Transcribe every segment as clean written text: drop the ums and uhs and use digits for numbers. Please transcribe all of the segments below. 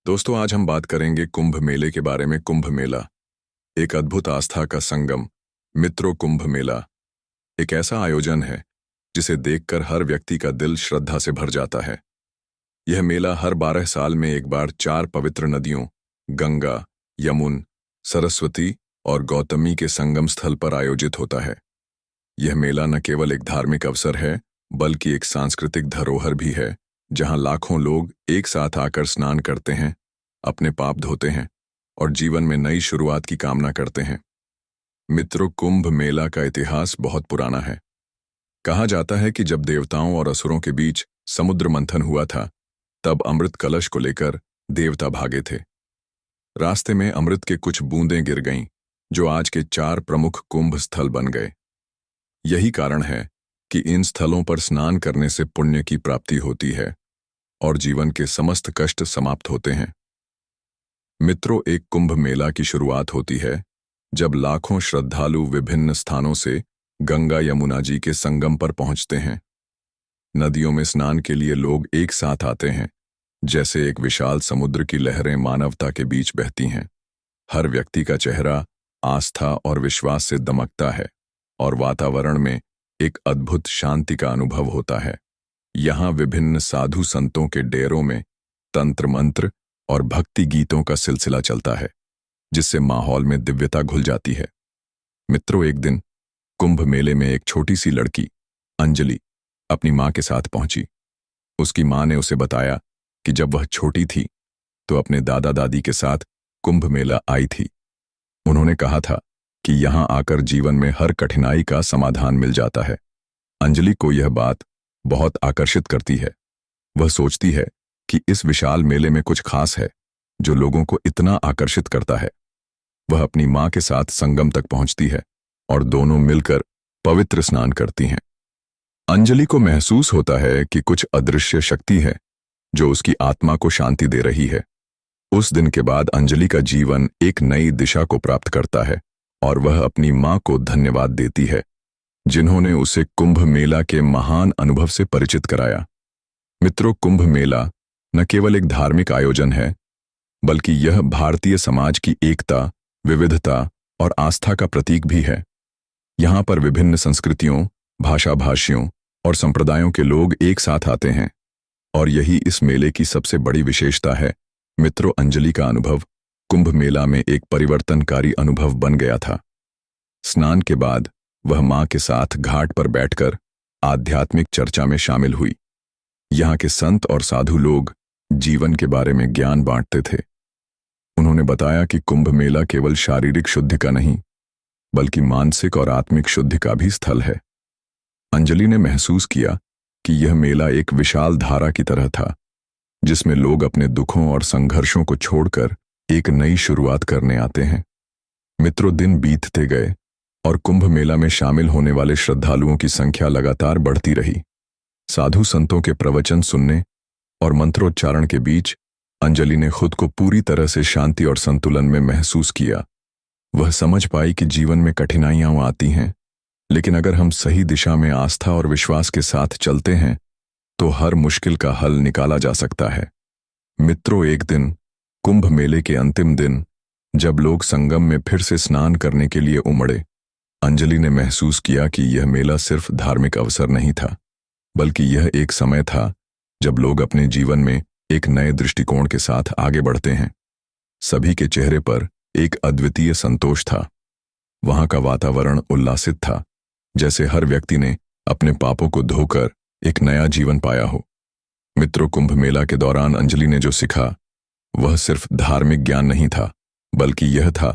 दोस्तों, आज हम बात करेंगे कुंभ मेले के बारे में। कुंभ मेला एक अद्भुत आस्था का संगम। मित्रों, कुंभ मेला एक ऐसा आयोजन है जिसे देखकर हर व्यक्ति का दिल श्रद्धा से भर जाता है। यह मेला हर 12 साल में एक बार 4 पवित्र नदियों गंगा, यमुन, सरस्वती और गौतमी के संगम स्थल पर आयोजित होता है। यह मेला न केवल एक धार्मिक अवसर है, बल्कि एक सांस्कृतिक धरोहर भी है, जहां लाखों लोग एक साथ आकर स्नान करते हैं, अपने पाप धोते हैं और जीवन में नई शुरुआत की कामना करते हैं। मित्रों, कुंभ मेला का इतिहास बहुत पुराना है। कहा जाता है कि जब देवताओं और असुरों के बीच समुद्र मंथन हुआ था, तब अमृत कलश को लेकर देवता भागे थे। रास्ते में अमृत के कुछ बूंदें गिर गईं, जो आज के 4 प्रमुख कुंभ स्थल बन गए। यही कारण है कि इन स्थलों पर स्नान करने से पुण्य की प्राप्ति होती है और जीवन के समस्त कष्ट समाप्त होते हैं। मित्रों, एक कुंभ मेला की शुरुआत होती है जब लाखों श्रद्धालु विभिन्न स्थानों से गंगा यमुना जी के संगम पर पहुंचते हैं। नदियों में स्नान के लिए लोग एक साथ आते हैं, जैसे एक विशाल समुद्र की लहरें मानवता के बीच बहती हैं। हर व्यक्ति का चेहरा आस्था और विश्वास से दमकता है और वातावरण में एक अद्भुत शांति का अनुभव होता है। यहाँ विभिन्न साधु संतों के डेरों में तंत्र मंत्र और भक्ति गीतों का सिलसिला चलता है, जिससे माहौल में दिव्यता घुल जाती है। मित्रों, एक दिन कुंभ मेले में एक छोटी सी लड़की अंजलि अपनी माँ के साथ पहुंची। उसकी माँ ने उसे बताया कि जब वह छोटी थी तो अपने दादा दादी के साथ कुंभ मेला आई थी। उन्होंने कहा था कि यहाँ आकर जीवन में हर कठिनाई का समाधान मिल जाता है। अंजलि को यह बात बहुत आकर्षित करती है। वह सोचती है कि इस विशाल मेले में कुछ खास है जो लोगों को इतना आकर्षित करता है। वह अपनी माँ के साथ संगम तक पहुंचती है और दोनों मिलकर पवित्र स्नान करती हैं। अंजलि को महसूस होता है कि कुछ अदृश्य शक्ति है जो उसकी आत्मा को शांति दे रही है। उस दिन के बाद अंजलि का जीवन एक नई दिशा को प्राप्त करता है और वह अपनी माँ को धन्यवाद देती है, जिन्होंने उसे कुंभ मेला के महान अनुभव से परिचित कराया। मित्रों, कुंभ मेला न केवल एक धार्मिक आयोजन है, बल्कि यह भारतीय समाज की एकता, विविधता और आस्था का प्रतीक भी है। यहाँ पर विभिन्न संस्कृतियों, भाषाभाषियों और संप्रदायों के लोग एक साथ आते हैं और यही इस मेले की सबसे बड़ी विशेषता है। मित्रों, अंजलि का अनुभव कुंभ मेला में एक परिवर्तनकारी अनुभव बन गया था। स्नान के बाद वह माँ के साथ घाट पर बैठकर आध्यात्मिक चर्चा में शामिल हुई। यहाँ के संत और साधु लोग जीवन के बारे में ज्ञान बांटते थे। उन्होंने बताया कि कुंभ मेला केवल शारीरिक शुद्धि का नहीं, बल्कि मानसिक और आत्मिक शुद्धि का भी स्थल है। अंजलि ने महसूस किया कि यह मेला एक विशाल धारा की तरह था, जिसमें लोग अपने दुखों और संघर्षों को छोड़कर एक नई शुरुआत करने आते हैं। मित्रों, दिन बीतते गए और कुंभ मेला में शामिल होने वाले श्रद्धालुओं की संख्या लगातार बढ़ती रही। साधु संतों के प्रवचन सुनने और मंत्रोच्चारण के बीच अंजलि ने खुद को पूरी तरह से शांति और संतुलन में महसूस किया। वह समझ पाई कि जीवन में कठिनाइयां आती हैं, लेकिन अगर हम सही दिशा में आस्था और विश्वास के साथ चलते हैं तो हर मुश्किल का हल निकाला जा सकता है। मित्रों, एक दिन कुंभ मेले के अंतिम दिन, जब लोग संगम में फिर से स्नान करने के लिए उमड़े, अंजलि ने महसूस किया कि यह मेला सिर्फ धार्मिक अवसर नहीं था, बल्कि यह एक समय था जब लोग अपने जीवन में एक नए दृष्टिकोण के साथ आगे बढ़ते हैं। सभी के चेहरे पर एक अद्वितीय संतोष था। वहां का वातावरण उल्लासित था, जैसे हर व्यक्ति ने अपने पापों को धोकर एक नया जीवन पाया हो। मित्रों, कुंभ मेला के दौरान अंजलि ने जो सीखा वह सिर्फ धार्मिक ज्ञान नहीं था, बल्कि यह था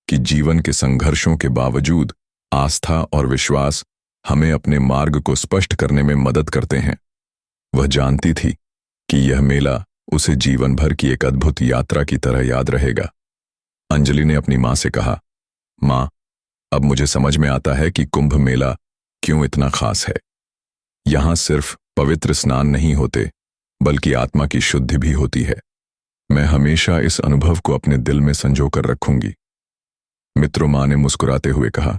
कि जीवन के संघर्षों के बावजूद आस्था और विश्वास हमें अपने मार्ग को स्पष्ट करने में मदद करते हैं। वह जानती थी कि यह मेला उसे जीवन भर की एक अद्भुत यात्रा की तरह याद रहेगा। अंजलि ने अपनी माँ से कहा, माँ, अब मुझे समझ में आता है कि कुंभ मेला क्यों इतना खास है। यहाँ सिर्फ पवित्र स्नान नहीं होते, बल्कि आत्मा की शुद्धि भी होती है। मैं हमेशा इस अनुभव को अपने दिल में संजो कर रखूंगी। मित्रों, माँ ने मुस्कुराते हुए कहा,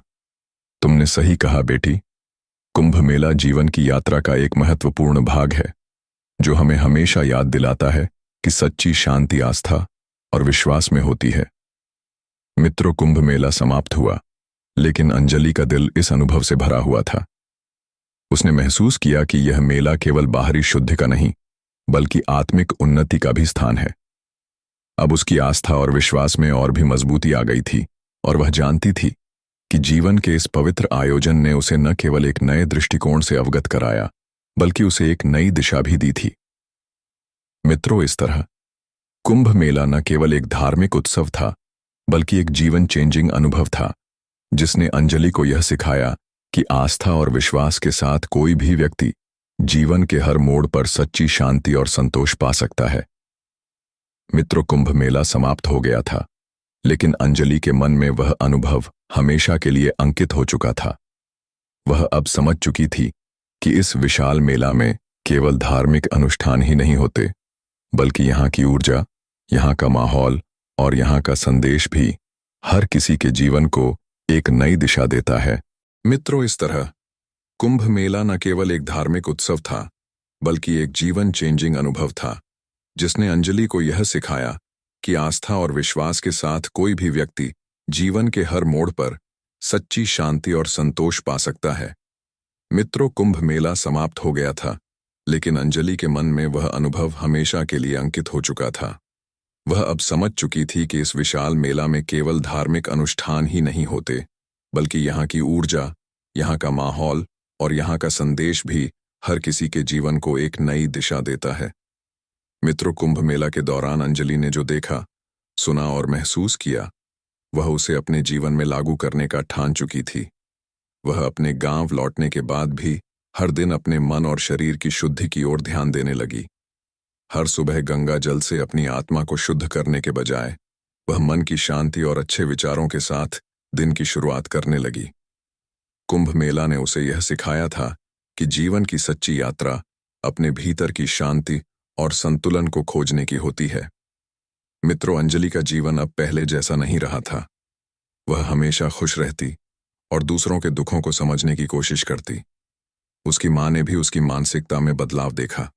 तुमने सही कहा बेटी। कुंभ मेला जीवन की यात्रा का एक महत्वपूर्ण भाग है, जो हमें हमेशा याद दिलाता है कि सच्ची शांति आस्था और विश्वास में होती है। मित्रों, कुंभ मेला समाप्त हुआ, लेकिन अंजलि का दिल इस अनुभव से भरा हुआ था। उसने महसूस किया कि यह मेला केवल बाहरी शुद्धि का नहीं, बल्कि आत्मिक उन्नति का भी स्थान है। अब उसकी आस्था और विश्वास में और भी मजबूती आ गई थी, और वह जानती थी कि जीवन के इस पवित्र आयोजन ने उसे न केवल एक नए दृष्टिकोण से अवगत कराया, बल्कि उसे एक नई दिशा भी दी थी। मित्रों, इस तरह कुंभ मेला न केवल एक धार्मिक उत्सव था, बल्कि एक जीवन चेंजिंग अनुभव था, जिसने अंजलि को यह सिखाया कि आस्था और विश्वास के साथ कोई भी व्यक्ति जीवन के हर मोड़ पर सच्ची शांति और संतोष पा सकता है। मित्रों, कुंभ मेला समाप्त हो गया था, लेकिन अंजलि के मन में वह अनुभव हमेशा के लिए अंकित हो चुका था। वह अब समझ चुकी थी कि इस विशाल मेला में केवल धार्मिक अनुष्ठान ही नहीं होते, बल्कि यहाँ की ऊर्जा, यहाँ का माहौल और यहाँ का संदेश भी हर किसी के जीवन को एक नई दिशा देता है। मित्रों, इस तरह कुंभ मेला न केवल एक धार्मिक उत्सव था, बल्कि एक जीवन चेंजिंग अनुभव था, जिसने अंजलि को यह सिखाया कि आस्था और विश्वास के साथ कोई भी व्यक्ति जीवन के हर मोड़ पर सच्ची शांति और संतोष पा सकता है। मित्रों, कुंभ मेला समाप्त हो गया था, लेकिन अंजलि के मन में वह अनुभव हमेशा के लिए अंकित हो चुका था। वह अब समझ चुकी थी कि इस विशाल मेला में केवल धार्मिक अनुष्ठान ही नहीं होते, बल्कि यहाँ की ऊर्जा, यहाँ का माहौल और यहाँ का संदेश भी हर किसी के जीवन को एक नई दिशा देता है। मित्रों, कुंभ मेला के दौरान अंजलि ने जो देखा, सुना और महसूस किया, वह उसे अपने जीवन में लागू करने का ठान चुकी थी। वह अपने गांव लौटने के बाद भी हर दिन अपने मन और शरीर की शुद्धि की ओर ध्यान देने लगी। हर सुबह गंगा जल से अपनी आत्मा को शुद्ध करने के बजाय वह मन की शांति और अच्छे विचारों के साथ दिन की शुरुआत करने लगी। कुंभ मेला ने उसे यह सिखाया था कि जीवन की सच्ची यात्रा अपने भीतर की शांति और संतुलन को खोजने की होती है। मित्रों, अंजलि का जीवन अब पहले जैसा नहीं रहा था। वह हमेशा खुश रहती और दूसरों के दुखों को समझने की कोशिश करती। उसकी माँ ने भी उसकी मानसिकता में बदलाव देखा।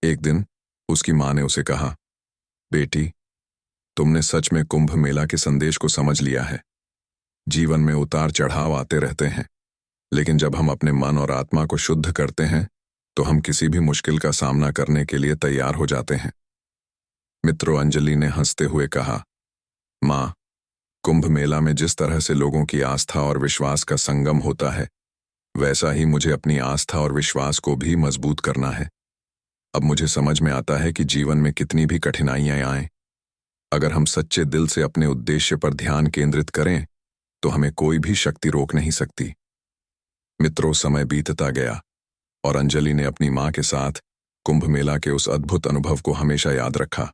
एक दिन उसकी माँ ने उसे कहा, बेटी, तुमने सच में कुंभ मेला के संदेश को समझ लिया है। जीवन में उतार चढ़ाव आते रहते हैं, लेकिन जब हम अपने मन और आत्मा को शुद्ध करते हैं, तो हम किसी भी मुश्किल का सामना करने के लिए तैयार हो जाते हैं। मित्रों, अंजलि ने हंसते हुए कहा, माँ, कुंभ मेला में जिस तरह से लोगों की आस्था और विश्वास का संगम होता है, वैसा ही मुझे अपनी आस्था और विश्वास को भी मजबूत करना है। अब मुझे समझ में आता है कि जीवन में कितनी भी कठिनाइयां आएं, अगर हम सच्चे दिल से अपने उद्देश्य पर ध्यान केंद्रित करें, तो हमें कोई भी शक्ति रोक नहीं सकती। मित्रों, समय बीतता गया और अंजलि ने अपनी माँ के साथ कुंभ मेला के उस अद्भुत अनुभव को हमेशा याद रखा।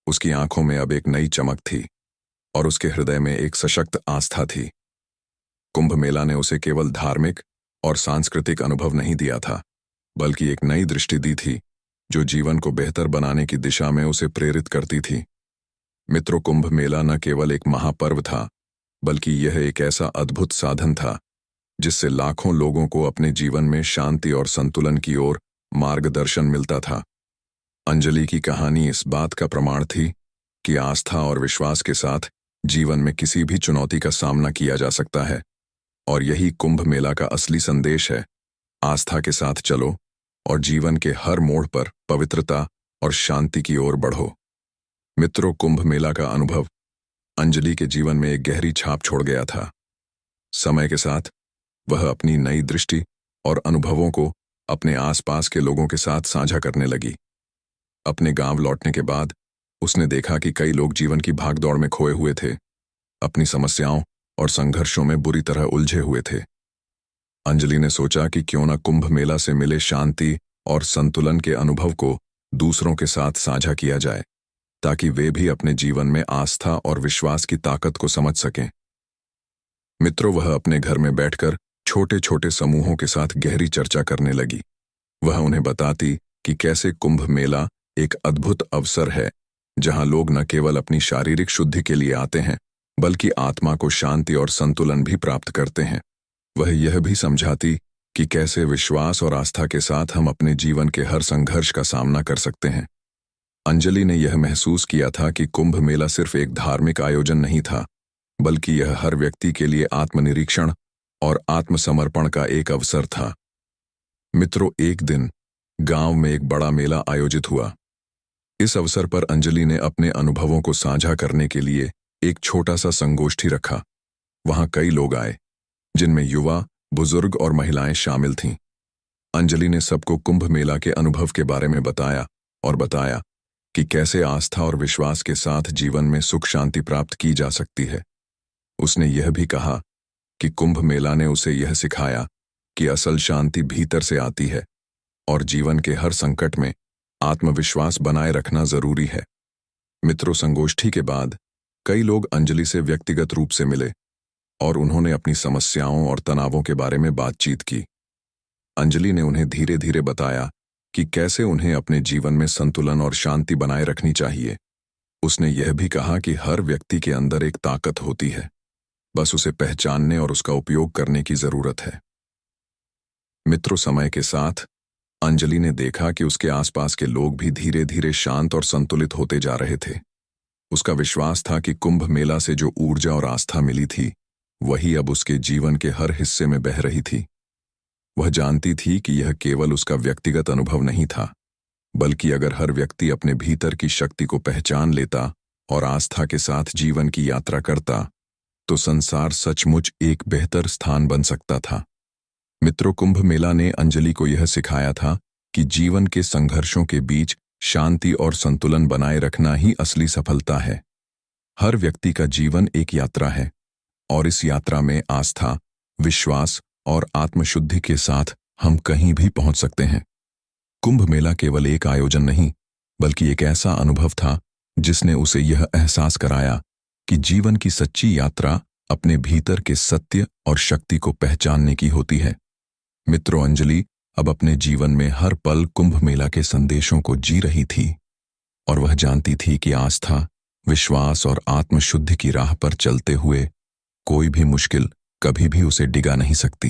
उसकी आंखों में अब एक नई चमक थी और उसके हृदय में एक सशक्त आस्था थी। कुंभ मेला ने उसे केवल धार्मिक और सांस्कृतिक अनुभव नहीं दिया था, बल्कि एक नई दृष्टि दी थी, जो जीवन को बेहतर बनाने की दिशा में उसे प्रेरित करती थी। मित्रों, कुंभ मेला न केवल एक महापर्व था, बल्कि यह एक ऐसा अद्भुत साधन था जिससे लाखों लोगों को अपने जीवन में शांति और संतुलन की ओर मार्गदर्शन मिलता था। अंजलि की कहानी इस बात का प्रमाण थी कि आस्था और विश्वास के साथ जीवन में किसी भी चुनौती का सामना किया जा सकता है, और यही कुंभ मेला का असली संदेश है। आस्था के साथ चलो और जीवन के हर मोड़ पर पवित्रता और शांति की ओर बढ़ो। मित्रों, कुंभ मेला का अनुभव अंजलि के जीवन में एक गहरी छाप छोड़ गया था। समय के साथ वह अपनी नई दृष्टि और अनुभवों को अपने आसपास के लोगों के साथ साझा करने लगी। अपने गांव लौटने के बाद उसने देखा कि कई लोग जीवन की भागदौड़ में खोए हुए थे, अपनी समस्याओं और संघर्षों में बुरी तरह उलझे हुए थे। अंजलि ने सोचा कि क्यों न कुंभ मेला से मिले शांति और संतुलन के अनुभव को दूसरों के साथ साझा किया जाए, ताकि वे भी अपने जीवन में आस्था और विश्वास की ताकत को समझ सकें। मित्रों, वह अपने घर में बैठकर छोटे छोटे समूहों के साथ गहरी चर्चा करने लगी। वह उन्हें बताती कि कैसे कुंभ मेला एक अद्भुत अवसर है, जहां लोग न केवल अपनी शारीरिक शुद्धि के लिए आते हैं, बल्कि आत्मा को शांति और संतुलन भी प्राप्त करते हैं। वह यह भी समझाती कि कैसे विश्वास और आस्था के साथ हम अपने जीवन के हर संघर्ष का सामना कर सकते हैं। अंजलि ने यह महसूस किया था कि कुंभ मेला सिर्फ एक धार्मिक आयोजन नहीं था, बल्कि यह हर व्यक्ति के लिए आत्मनिरीक्षण और आत्मसमर्पण का एक अवसर था। मित्रों, एक दिन गांव में एक बड़ा मेला आयोजित हुआ। इस अवसर पर अंजलि ने अपने अनुभवों को साझा करने के लिए एक छोटा सा संगोष्ठी रखा। वहां कई लोग आए, जिनमें युवा, बुजुर्ग और महिलाएं शामिल थीं। अंजलि ने सबको कुंभ मेला के अनुभव के बारे में बताया कि कैसे आस्था और विश्वास के साथ जीवन में सुख शांति प्राप्त की जा सकती है। उसने यह भी कहा कि कुंभ मेला ने उसे यह सिखाया कि असल शांति भीतर से आती है और जीवन के हर संकट में आत्मविश्वास बनाए रखना जरूरी है। मित्रों, संगोष्ठी के बाद कई लोग अंजलि से व्यक्तिगत रूप से मिले और उन्होंने अपनी समस्याओं और तनावों के बारे में बातचीत की। अंजलि ने उन्हें धीरे धीरे बताया कि कैसे उन्हें अपने जीवन में संतुलन और शांति बनाए रखनी चाहिए। उसने यह भी कहा कि हर व्यक्ति के अंदर एक ताकत होती है, बस उसे पहचानने और उसका उपयोग करने की जरूरत है। मित्रों, समय के साथ अंजलि ने देखा कि उसके आसपास के लोग भी धीरे धीरे शांत और संतुलित होते जा रहे थे। उसका विश्वास था कि कुंभ मेला से जो ऊर्जा और आस्था मिली थी, वही अब उसके जीवन के हर हिस्से में बह रही थी। वह जानती थी कि यह केवल उसका व्यक्तिगत अनुभव नहीं था, बल्कि अगर हर व्यक्ति अपने भीतर की शक्ति को पहचान लेता और आस्था के साथ जीवन की यात्रा करता, तो संसार सचमुच एक बेहतर स्थान बन सकता था। मित्रों, कुंभ मेला ने अंजलि को यह सिखाया था कि जीवन के संघर्षों के बीच शांति और संतुलन बनाए रखना ही असली सफलता है। हर व्यक्ति का जीवन एक यात्रा है और इस यात्रा में आस्था, विश्वास और आत्मशुद्धि के साथ हम कहीं भी पहुंच सकते हैं। कुंभ मेला केवल एक आयोजन नहीं, बल्कि एक ऐसा अनुभव था जिसने उसे यह एहसास कराया कि जीवन की सच्ची यात्रा अपने भीतर के सत्य और शक्ति को पहचानने की होती है। मित्रों, अंजलि अब अपने जीवन में हर पल कुंभ मेला के संदेशों को जी रही थी और वह जानती थी कि आस्था, विश्वास और आत्मशुद्धि की राह पर चलते हुए कोई भी मुश्किल कभी भी उसे डिगा नहीं सकती।